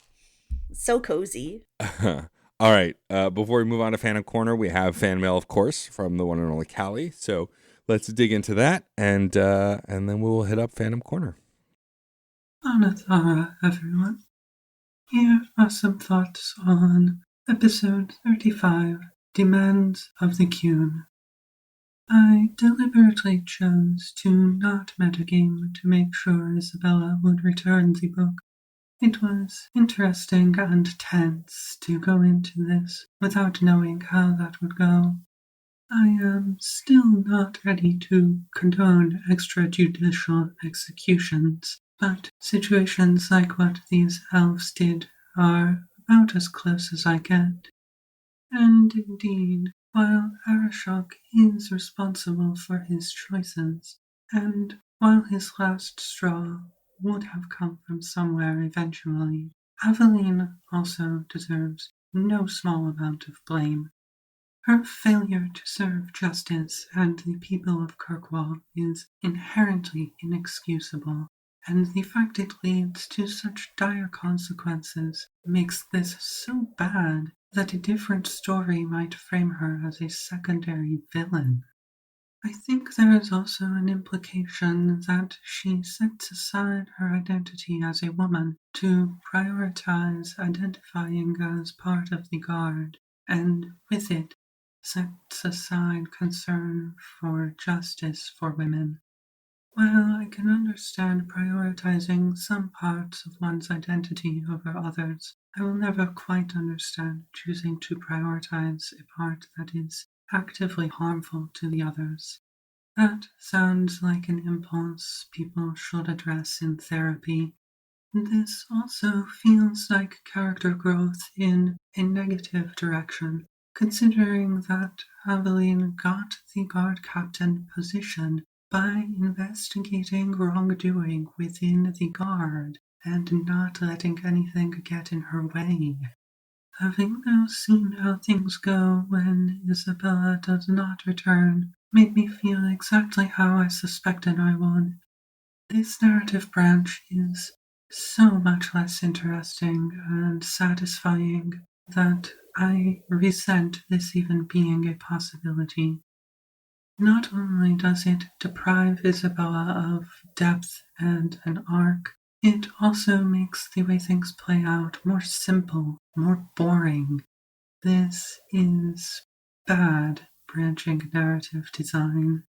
So cozy. All right. Before we move on to Phantom Corner, we have fan mail, of course, from the one and only Callie. So let's dig into that, and then we'll hit up Phantom Corner. Anathara, everyone. Here are some thoughts on episode 35, Demands of the Qun. I deliberately chose to not metagame to make sure Isabella would return the book. It was interesting and tense to go into this without knowing how that would go. I am still not ready to condone extrajudicial executions, but situations like what these elves did are about as close as I get. And indeed, while Arishok is responsible for his choices, and while his last straw would have come from somewhere eventually, Aveline also deserves no small amount of blame. Her failure to serve justice and the people of Kirkwall is inherently inexcusable, and the fact it leads to such dire consequences makes this so bad that a different story might frame her as a secondary villain. I think there is also an implication that she sets aside her identity as a woman to prioritize identifying as part of the Guard, and with it, sets aside concern for justice for women. While I can understand prioritizing some parts of one's identity over others, I will never quite understand choosing to prioritize a part that is actively harmful to the others. That sounds like an impulse people should address in therapy. This also feels like character growth in a negative direction, considering that Aveline got the Guard Captain position by investigating wrongdoing within the Guard and not letting anything get in her way. Having now seen how things go when Isabella does not return made me feel exactly how I suspected I would. This narrative branch is so much less interesting and satisfying that I resent this even being a possibility. Not only does it deprive Isabella of depth and an arc, it also makes the way things play out more simple, more boring. This is bad branching narrative design.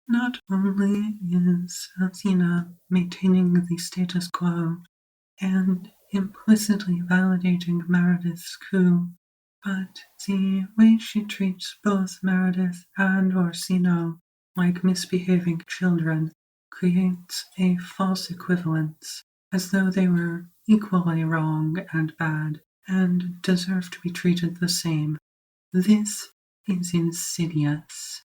Not only is Athena maintaining the status quo and implicitly validating Meredith's coup, but the way she treats both Meredith and Orsino like misbehaving children creates a false equivalence, as though they were equally wrong and bad, and deserve to be treated the same. This is insidious.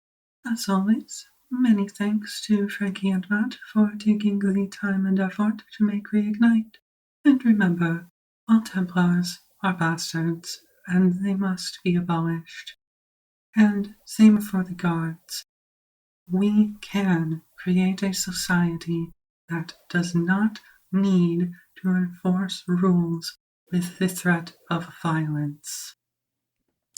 As always, many thanks to Frankie and Matt for taking the time and effort to make Reignite. And remember, all Templars are bastards, and they must be abolished. And same for the Guards. We can create a society that does not need to enforce rules with the threat of violence.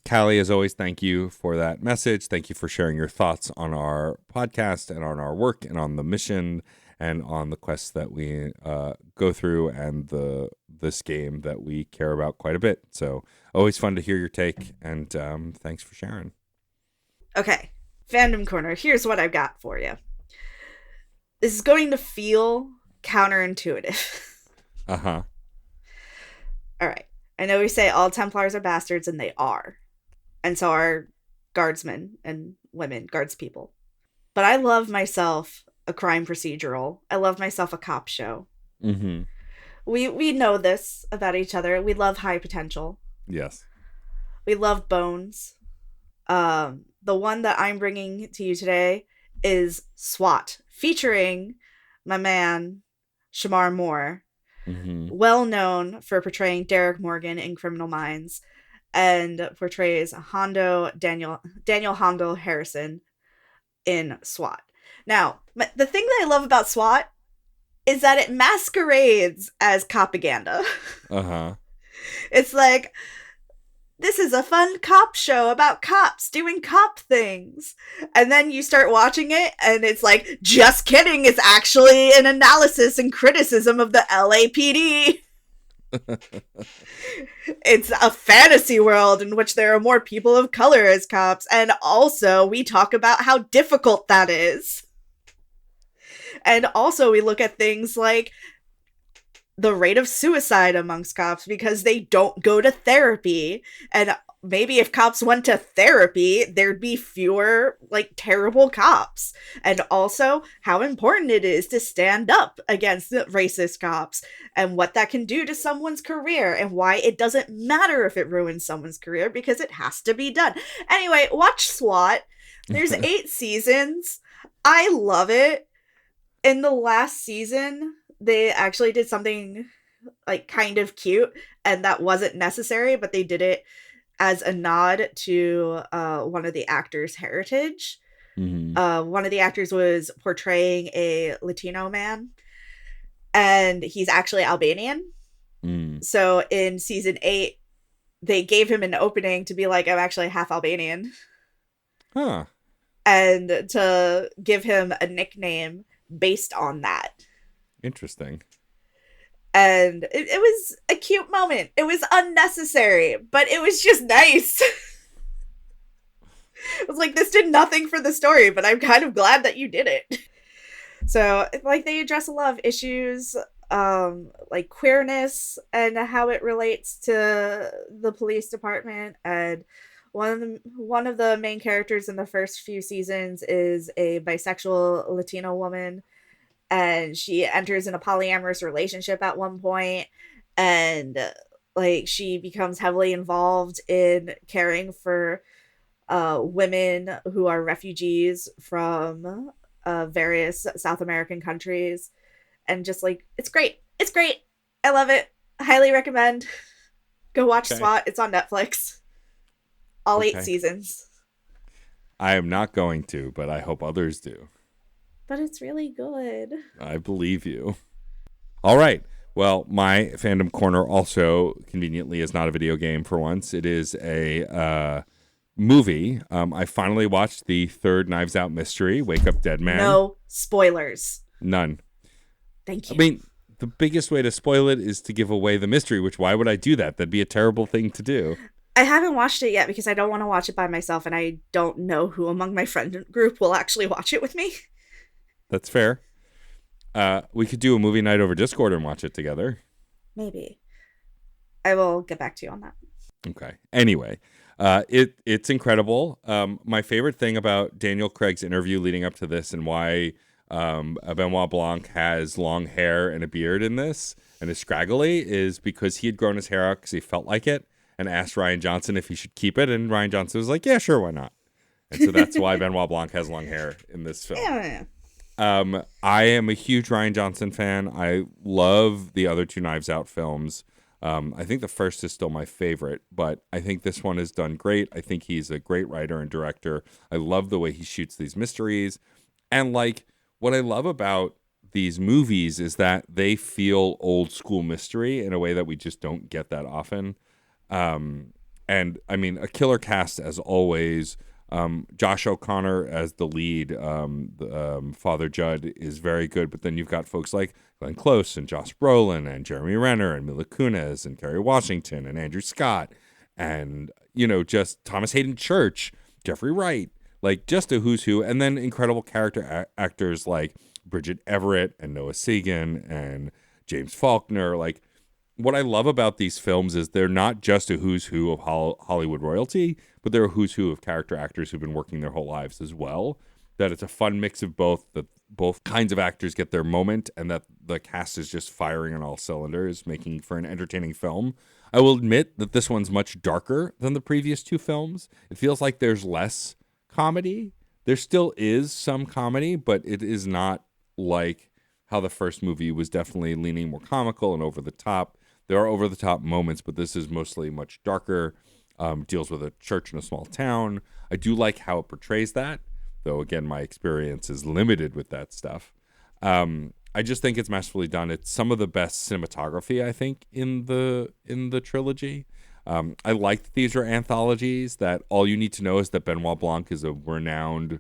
Callie, as always, thank you for that message. Thank you for sharing your thoughts on our podcast and on our work and on the mission and on the quests that we go through and this game that we care about quite a bit. So always fun to hear your take, and thanks for sharing. Okay, Fandom Corner, here's what I've got for you. This is going to feel counterintuitive. Uh-huh. All right. I know we say all Templars are bastards, and they are. And so are guardsmen and women, guards people. But I love myself a crime procedural. I love myself a cop show. Mm-hmm. We know this about each other. We love high potential. Yes. We love Bones. The one that I'm bringing to you today is SWAT, featuring my man Shamar Moore, well known for portraying Derek Morgan in Criminal Minds, and portrays Daniel Hondo Harrison in SWAT. Now, the thing that I love about SWAT is that it masquerades as propaganda. Uh-huh. It's like, this is a fun cop show about cops doing cop things. And then you start watching it, and it's like, just kidding, it's actually an analysis and criticism of the LAPD. It's a fantasy world in which there are more people of color as cops, and also we talk about how difficult that is. And also we look at things like the rate of suicide amongst cops because they don't go to therapy. And maybe if cops went to therapy, there'd be fewer, like, terrible cops. And also how important it is to stand up against the racist cops and what that can do to someone's career and why it doesn't matter if it ruins someone's career because it has to be done. Anyway, watch SWAT. There's 8 seasons. I love it. In the last season, they actually did something, like, kind of cute, and that wasn't necessary, but they did it as a nod to one of the actors' heritage. Mm-hmm. One of the actors was portraying a Latino man, and he's actually Albanian. So in season 8, they gave him an opening to be like, I'm actually half Albanian. Huh. And to give him a nickname based on that. Interesting. And it was a cute moment. It was unnecessary, but it was just nice. It was like, this did nothing for the story, but I'm kind of glad that you did it. So, like, they address a lot of issues, like queerness and how it relates to the police department. And one of the main characters in the first few seasons is a bisexual Latino woman, and she enters in a polyamorous relationship at one point, and like she becomes heavily involved in caring for women who are refugees from various South American countries. And just, like, it's great. I love it. I highly recommend. Go watch SWAT. It's on Netflix. All 8 seasons. I am not going to, but I hope others do. But it's really good. I believe you. All right. Well, my fandom corner also conveniently is not a video game for once. It is a movie. I finally watched the 3rd Knives Out mystery, Wake Up Dead Man. No spoilers. None. Thank you. I mean, the biggest way to spoil it is to give away the mystery, which why would I do that? That'd be a terrible thing to do. I haven't watched it yet because I don't want to watch it by myself, and I don't know who among my friend group will actually watch it with me. That's fair. We could do a movie night over Discord and watch it together. Maybe. I will get back to you on that. Okay. Anyway, it's incredible. My favorite thing about Daniel Craig's interview leading up to this and why Benoit Blanc has long hair and a beard in this and is scraggly is because he had grown his hair out because he felt like it and asked Rian Johnson if he should keep it. And Rian Johnson was like, yeah, sure, why not? And so that's why Benoit Blanc has long hair in this film. Yeah. I am a huge Rian Johnson fan. I love the other 2 Knives Out films. I think the first is still my favorite, but I think this one is done great. I think he's a great writer and director. I love the way he shoots these mysteries. And, like, what I love about these movies is that they feel old school mystery in a way that we just don't get that often. And I mean, a killer cast as always. Josh O'Connor as the lead, Father Judd, is very good. But then you've got folks like Glenn Close and Josh Brolin and Jeremy Renner and Mila Kunis and Kerry Washington and Andrew Scott and, you know, just Thomas Hayden Church, Jeffrey Wright, like just a who's who. And then incredible character actors like Bridget Everett and Noah Segan and James Faulkner. Like, what I love about these films is they're not just a who's who of Hollywood royalty, but they're a who's who of character actors who've been working their whole lives as well. That it's a fun mix of both, that both kinds of actors get their moment, and that the cast is just firing on all cylinders, making for an entertaining film. I will admit that this one's much darker than the previous two films. It feels like there's less comedy. There still is some comedy, but it is not like how the first movie was definitely leaning more comical and over the top. There are over the top moments, but this is mostly much darker. Deals with a church in a small town. I do like how it portrays that, though again, my experience is limited with that stuff. I just think it's masterfully done. It's some of the best cinematography, I think, in the trilogy. I like that these are anthologies, that all you need to know is that Benoit Blanc is a renowned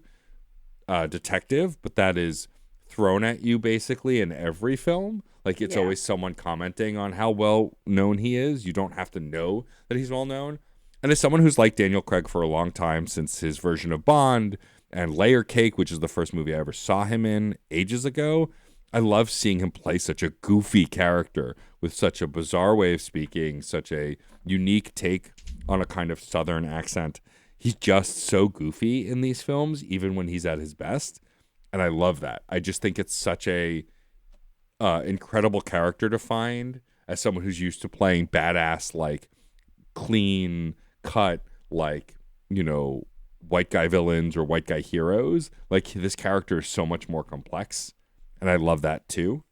detective, but that is thrown at you basically in every film. Like, it's always someone commenting on how well known he is. You don't have to know that he's well known. And as someone who's liked Daniel Craig for a long time, since his version of Bond and Layer Cake, which is the first movie I ever saw him in ages ago, I love seeing him play such a goofy character with such a bizarre way of speaking, such a unique take on a kind of Southern accent. He's just so goofy in these films, even when he's at his best. And I love that. I just think it's such a incredible character to find as someone who's used to playing badass, like clean cut, like, you know, white guy villains or white guy heroes. Like, this character is so much more complex, and I love that too.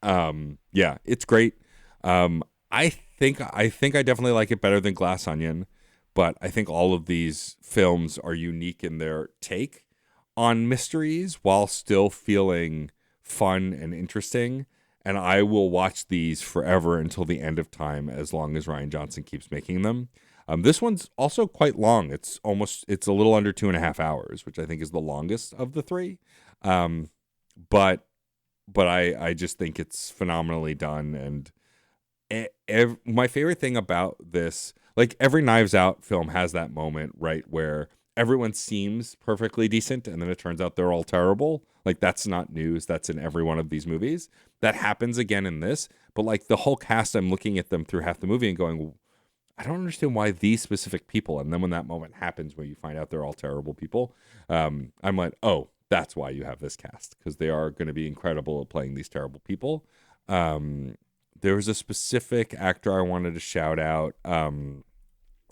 Yeah, it's great. I think I definitely like it better than Glass Onion, but I think all of these films are unique in their take on mysteries while still feeling fun and interesting. And I will watch these forever until the end of time, as long as Rian Johnson keeps making them. This one's also quite long. It's a little under 2.5 hours, which I think is the longest of the three. But I just think it's phenomenally done. And my favorite thing about this, like every Knives Out film has that moment, right, where everyone seems perfectly decent and then it turns out they're all terrible. Like, that's not news. That's in every one of these movies. That happens again in this. But like the whole cast, I'm looking at them through half the movie and going, I don't understand why these specific people. And then when that moment happens where you find out they're all terrible people, I'm like, oh, that's why you have this cast, because they are going to be incredible at playing these terrible people. There was a specific actor I wanted to shout out.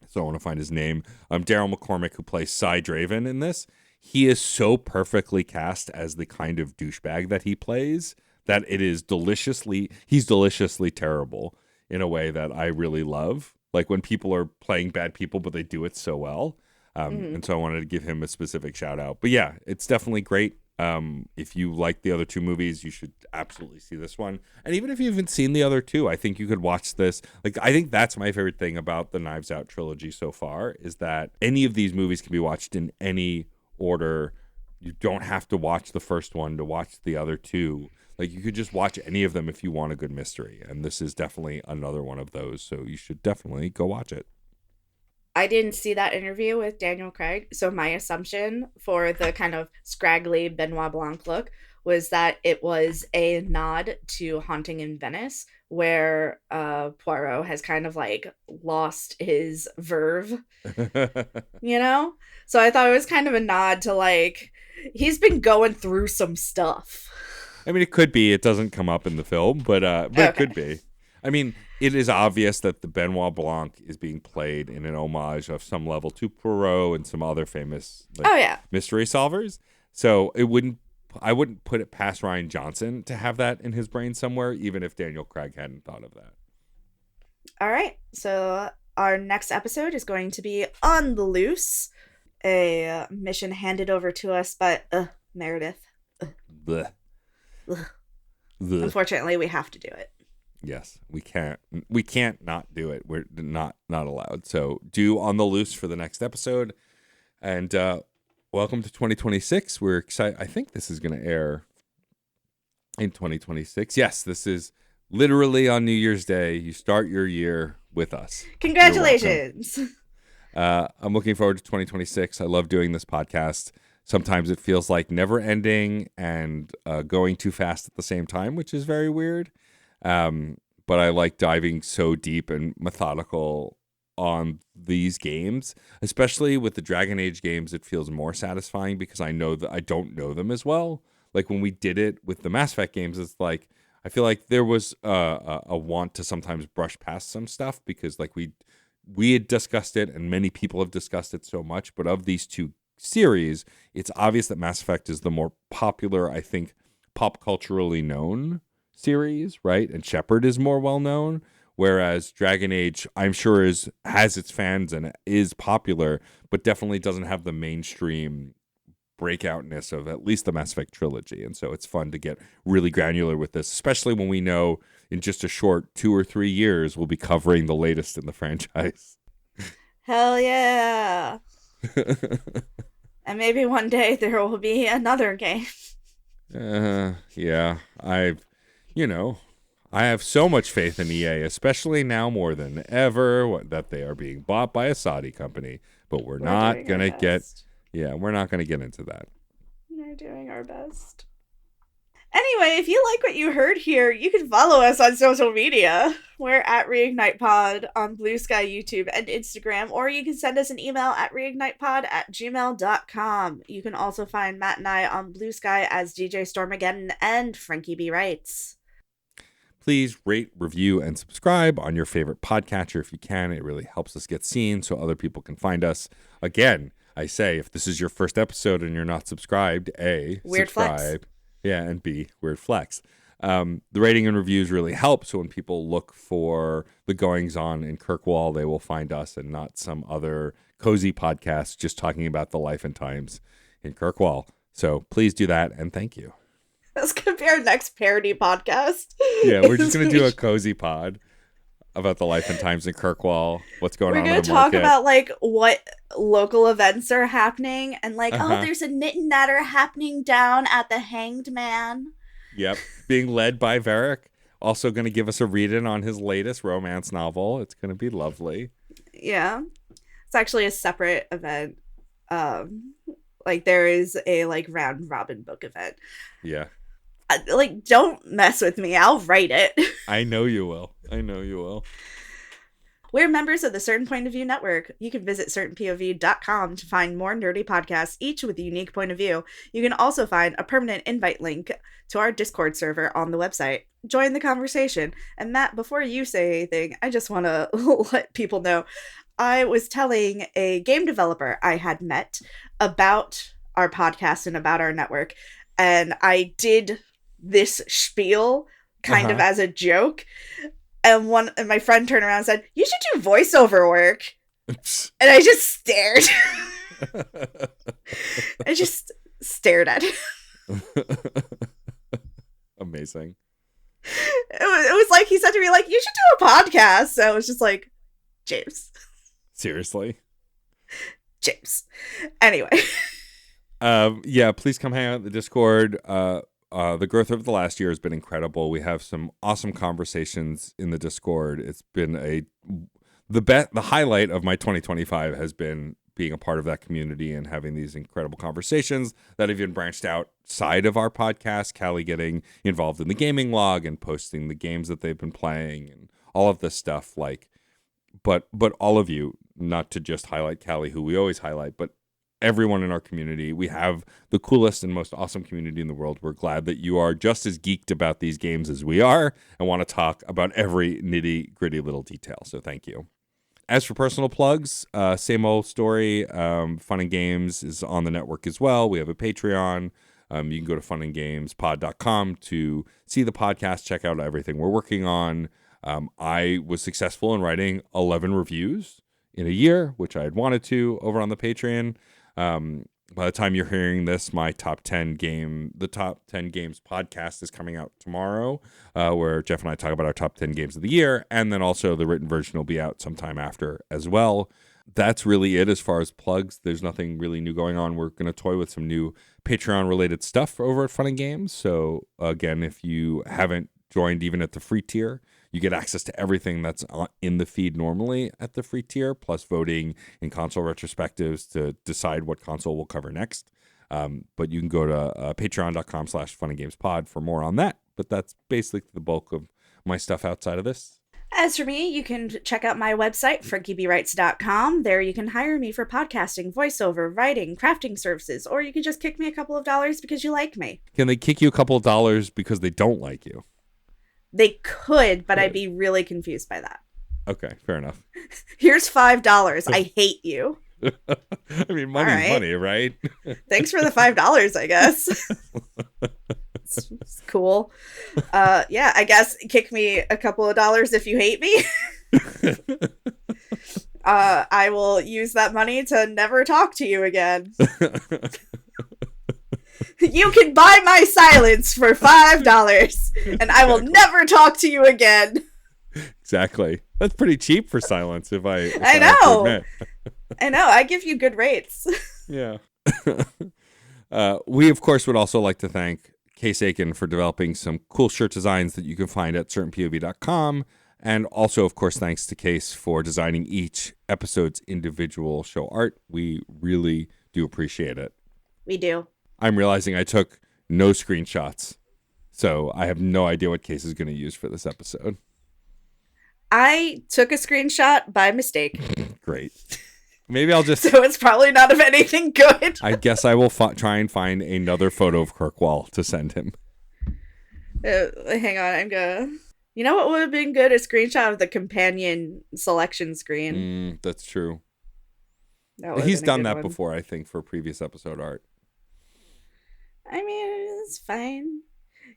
So I want to find his name. Daryl McCormick, who plays Cy Draven in this. He is so perfectly cast as the kind of douchebag that he plays that he's deliciously terrible in a way that I really love. Like when people are playing bad people, but they do it so well. And so I wanted to give him a specific shout out. But yeah, it's definitely great. If you like the other two movies, you should absolutely see this one. And even if you haven't seen the other two, I think you could watch this. Like, I think that's my favorite thing about the Knives Out trilogy so far, is that any of these movies can be watched in any order. You don't have to watch the first one to watch the other two. Like, you could just watch any of them if you want a good mystery. And this is definitely another one of those. So you should definitely go watch it. I didn't see that interview with Daniel Craig, so my assumption for the kind of scraggly Benoit Blanc look was that it was a nod to Haunting in Venice, where Poirot has kind of like lost his verve, you know? So I thought it was kind of a nod to like, he's been going through some stuff. I mean, it could be. It doesn't come up in the film, but It could be. I mean, it is obvious that the Benoit Blanc is being played in an homage of some level to Poirot and some other famous mystery solvers. So I wouldn't put it past Rian Johnson to have that in his brain somewhere, even if Daniel Craig hadn't thought of that. All right. So our next episode is going to be On the Loose, a mission handed over to us by Meredith. Blech. Blech. Unfortunately, we have to do it. Yes, we can't not do it. We're not allowed. So do On the Loose for the next episode. And welcome to 2026. We're excited. I think this is going to air in 2026. Yes, this is literally on New Year's Day. You start your year with us. Congratulations. I'm looking forward to 2026. I love doing this podcast. Sometimes it feels like never ending and going too fast at the same time, which is very weird. but I like diving so deep and methodical on these games, especially with the Dragon Age games. It feels more satisfying because I know that I don't know them as well. Like when we did it with the Mass Effect games, it's like I feel like there was a want to sometimes brush past some stuff because like we had discussed it and many people have discussed it so much. But of these two series, it's obvious that Mass Effect is the more popular, I think, pop culturally known series, right? And Shepard is more well known, whereas Dragon Age, I'm sure, has its fans and is popular, but definitely doesn't have the mainstream breakoutness of at least the Mass Effect trilogy. And so it's fun to get really granular with this, especially when we know in just a short 2 or 3 years we'll be covering the latest in the franchise. Hell yeah. And maybe one day there will be another game. Yeah, I have so much faith in EA, especially now more than ever, that they are being bought by a Saudi company. But we're not going to we're not going to get into that. We're doing our best. Anyway, if you like what you heard here, you can follow us on social media. We're at ReignitePod on Blue Sky, YouTube, and Instagram, or you can send us an email at reignitepod@gmail.com. You can also find Matt and I on Blue Sky as DJ Stormageddon and Frankie B. Writes. Please rate, review, and subscribe on your favorite podcatcher if you can. It really helps us get seen so other people can find us. Again, I say, if this is your first episode and you're not subscribed, A, weird subscribe. Flex. Yeah, and B, weird flex. The rating and reviews really help. So when people look for the goings on in Kirkwall, they will find us and not some other cozy podcast just talking about the life and times in Kirkwall. So please do that. And thank you. That's going to be our next parody podcast. Yeah, we're just going to do a cozy pod about the life and times in Kirkwall, what's going on in the market. We're going to talk about like what local events are happening and like, oh, there's a knit and natter happening down at the Hanged Man. Yep, being led by Varric. Also going to give us a read-in on his latest romance novel. It's going to be lovely. Yeah. It's actually a separate event. Like there is a like round robin book event. Yeah. Like, don't mess with me. I'll write it. I know you will. We're members of the Certain Point of View Network. You can visit certainpov.com to find more nerdy podcasts, each with a unique point of view. You can also find a permanent invite link to our Discord server on the website. Join the conversation. And Matt, before you say anything, I just want to let people know, I was telling a game developer I had met about our podcast and about our network, and I did this spiel kind of as a joke, and my friend turned around and said, "You should do voiceover work." And I just stared. I just stared at him. Amazing. It was like he said to me, like, "You should do a podcast." So I was just like, James. Seriously? James. Anyway. Yeah, please come hang out in the Discord. The growth over the last year has been incredible. We have some awesome conversations in the Discord. It's been the highlight of my 2025 has been being a part of that community and having these incredible conversations that have even branched outside of our podcast. Callie getting involved in the gaming log and posting the games that they've been playing and all of this stuff. But all of you, not to just highlight Callie, who we always highlight, but everyone in our community. We have the coolest and most awesome community in the world. We're glad that you are just as geeked about these games as we are and want to talk about every nitty gritty little detail. So thank you. As for personal plugs, same old story. Fun and Games is on the network as well. We have a Patreon. You can go to funandgamespod.com to see the podcast, check out everything we're working on. I was successful in writing 11 reviews in a year, which I had wanted to, over on the Patreon. By the time you're hearing this, my the Top 10 Games podcast is coming out tomorrow, where Jeff and I talk about our top 10 games of the year, and then also the written version will be out sometime after as well. That's really it as far as plugs. There's nothing really new going on. We're going to toy with some new Patreon-related stuff over at Fun and Games. So again, if you haven't joined even at the free tier, you get access to everything that's in the feed normally at the free tier, plus voting in console retrospectives to decide what console we'll cover next. But you can go to patreon.com/funandgamespod for more on that. But that's basically the bulk of my stuff outside of this? As for me, you can check out my website, frankiebwrites.com. There you can hire me for podcasting, voiceover, writing, crafting services, or you can just kick me a couple of dollars because you like me. Can they kick you a couple of dollars because they don't like you? They could, but I'd be really confused by that. Okay, fair enough. Here's $5. I hate you. I mean, money's money, right? Thanks for the $5, I guess. It's cool. Yeah, I guess kick me a couple of dollars if you hate me. I will use that money to never talk to you again. You can buy my silence for $5, and I will never talk to you again. Exactly. That's pretty cheap for silence, if I know. I know. I give you good rates. Yeah. We, of course, would also like to thank Case Aiken for developing some cool shirt designs that you can find at certainpov.com. And also, of course, thanks to Case for designing each episode's individual show art. We really do appreciate it. We do. I'm realizing I took no screenshots, so I have no idea what Case is going to use for this episode. I took a screenshot by mistake. Great. Maybe I'll just... So it's probably not of anything good. I guess I will try and find another photo of Kirkwall to send him. Hang on, I'm gonna... You know what would have been good? A screenshot of the companion selection screen. That's true. He's done that before, I think, for previous episode art. I mean, it's fine.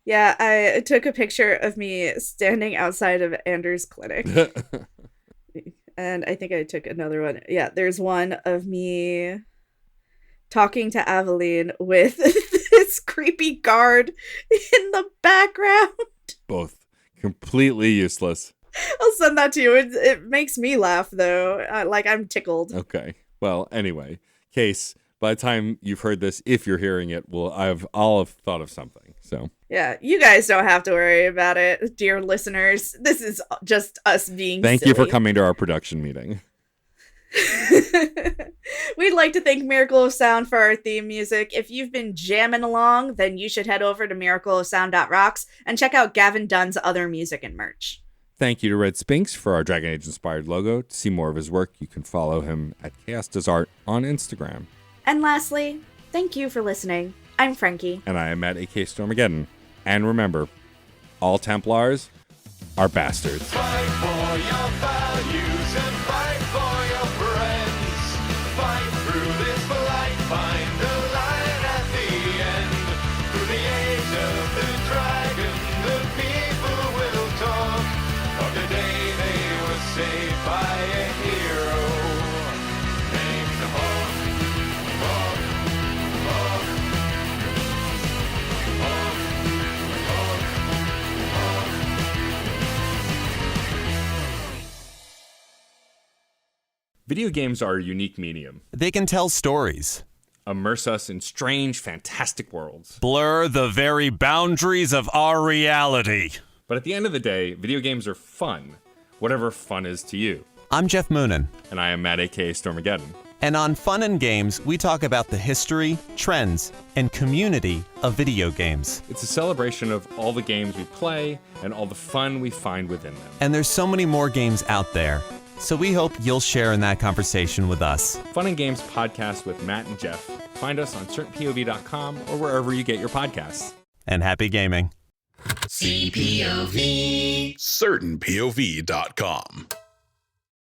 Yeah, I took a picture of me standing outside of Anders' clinic. And I think I took another one. Yeah, there's one of me talking to Aveline with this creepy guard in the background. Both completely useless. I'll send that to you. It makes me laugh, though. Like, I'm tickled. Okay. Well, anyway, Case, by the time you've heard this, if you're hearing it, I'll have thought of something. So yeah, you guys don't have to worry about it, dear listeners. This is just us being Thank silly. you for coming to our production meeting. We'd like to thank Miracle of Sound for our theme music. If you've been jamming along, then you should head over to miracleofsound.rocks and check out Gavin Dunn's other music and merch. Thank you to Red Spinks for our Dragon Age inspired logo. To see more of his work, you can follow him at Chaos Does Art on Instagram. And lastly, thank you for listening. I'm Frankie. And I am Matt, a.k.a. Stormageddon. And remember, all Templars are bastards. Fight for your values and fight for your friends. Fight through this blight, find the light at the end. Through the age of the dragon, the people will talk of the day they were saved by a hero named Hawk. Video games are a unique medium. They can tell stories, immerse us in strange, fantastic worlds, blur the very boundaries of our reality. But at the end of the day, video games are fun, whatever fun is to you. I'm Jeff Moonen. And I am Matt, a.k.a. Stormageddon. And on Fun and Games, we talk about the history, trends, and community of video games. It's a celebration of all the games we play and all the fun we find within them. And there's so many more games out there. So we hope you'll share in that conversation with us. Fun and Games podcast with Matt and Jeff. Find us on certainpov.com or wherever you get your podcasts. And happy gaming. CPOV. CertainPOV.com.